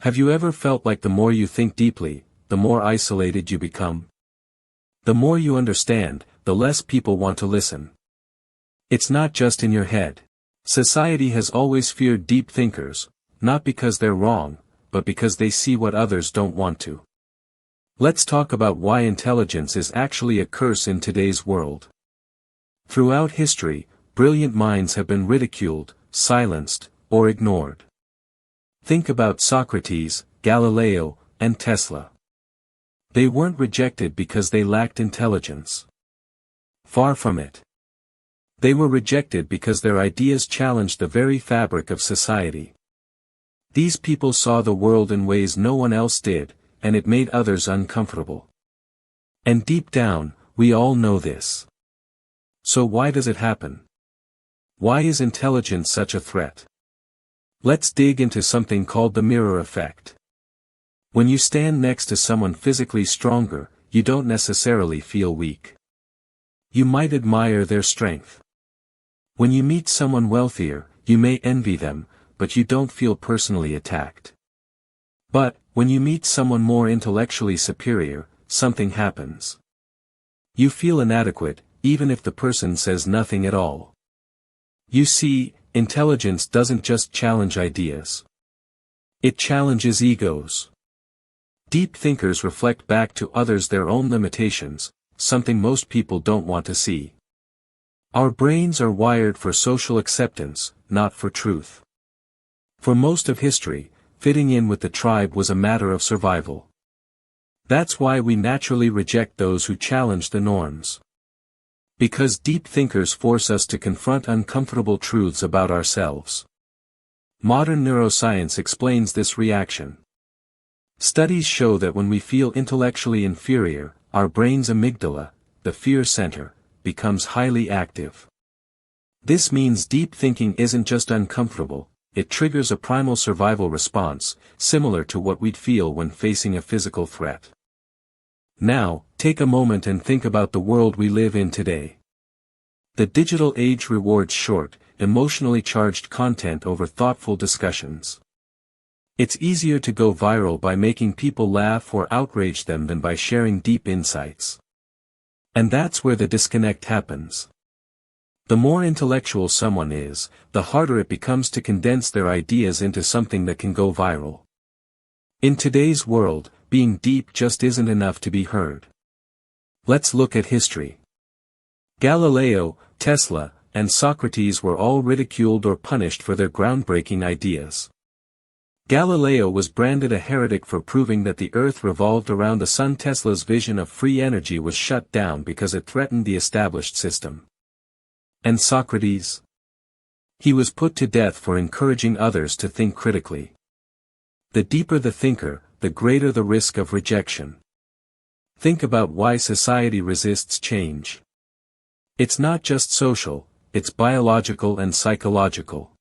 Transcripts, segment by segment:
Have you ever felt like the more you think deeply, the more isolated you become? The more you understand, the less people want to listen. It's not just in your head. Society has always feared deep thinkers, not because they're wrong, but because they see what others don't want to. Let's talk about why intelligence is actually a curse in today's world. Throughout history, brilliant minds have been ridiculed, silenced, or ignored. Think about Socrates, Galileo, and Tesla. They weren't rejected because they lacked intelligence. Far from it. They were rejected because their ideas challenged the very fabric of society. These people saw the world in ways no one else did, and it made others uncomfortable. And deep down, we all know this. So why does it happen? Why is intelligence such a threat? Let's dig into something called the mirror effect. When you stand next to someone physically stronger, you don't necessarily feel weak. You might admire their strength. When you meet someone wealthier, you may envy them, but you don't feel personally attacked. But, when you meet someone more intellectually superior, something happens. You feel inadequate, even if the person says nothing at all. You see, intelligence doesn't just challenge ideas. It challenges egos. Deep thinkers reflect back to others their own limitations, something most people don't want to see. Our brains are wired for social acceptance, not for truth. For most of history, fitting in with the tribe was a matter of survival. That's why we naturally reject those who challenge the norms. Because deep thinkers force us to confront uncomfortable truths about ourselves. Modern neuroscience explains this reaction. Studies show that when we feel intellectually inferior, our brain's amygdala, the fear center, becomes highly active. This means deep thinking isn't just uncomfortable, it triggers a primal survival response, similar to what we'd feel when facing a physical threat. Now, take a moment and think about the world we live in today. The digital age rewards short, emotionally charged content over thoughtful discussions. It's easier to go viral by making people laugh or outrage them than by sharing deep insights. And that's where the disconnect happens. The more intellectual someone is, the harder it becomes to condense their ideas into something that can go viral. In today's world, being deep just isn't enough to be heard. Let's look at history. Galileo, Tesla, and Socrates were all ridiculed or punished for their groundbreaking ideas. Galileo was branded a heretic for proving that the Earth revolved around the Sun. Tesla's vision of free energy was shut down because it threatened the established system. And Socrates? He was put to death for encouraging others to think critically. The deeper the thinker, the greater the risk of rejection. Think about why society resists change. It's not just social, it's biological and psychological.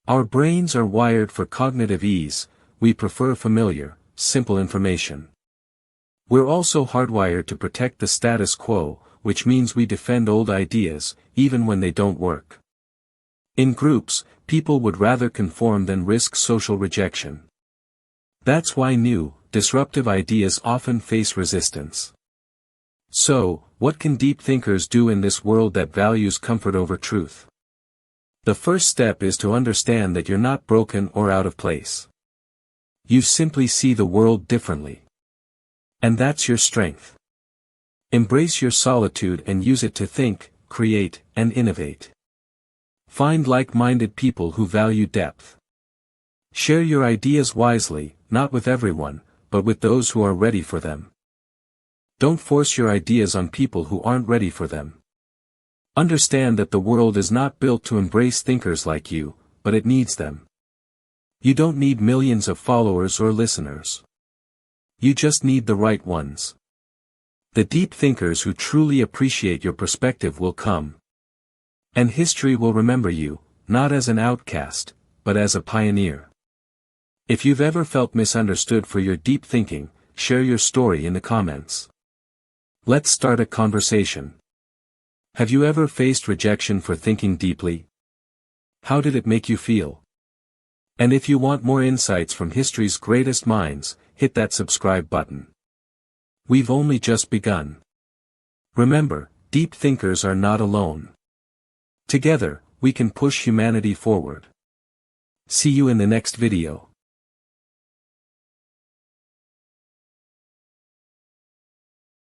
Our brains are wired for cognitive ease, we prefer familiar, simple information. We're also hardwired to protect the status quo, which means we defend old ideas, even when they don't work. In groups, people would rather conform than risk social rejection. That's why new, disruptive ideas often face resistance. So, what can deep thinkers do in this world that values comfort over truth? The first step is to understand that you're not broken or out of place. You simply see the world differently. And that's your strength. Embrace your solitude and use it to think, create, and innovate. Find like-minded people who value depth. Share your ideas wisely, not with everyone, but with those who are ready for them. Don't force your ideas on people who aren't ready for them. Understand that the world is not built to embrace thinkers like you, but it needs them. You don't need millions of followers or listeners. You just need the right ones. The deep thinkers who truly appreciate your perspective will come. And history will remember you, not as an outcast, but as a pioneer. If you've ever felt misunderstood for your deep thinking, share your story in the comments. Let's start a conversation. Have you ever faced rejection for thinking deeply? How did it make you feel? And if you want more insights from history's greatest minds, hit that subscribe button. We've only just begun. Remember, deep thinkers are not alone. Together, we can push humanity forward. See you in the next video.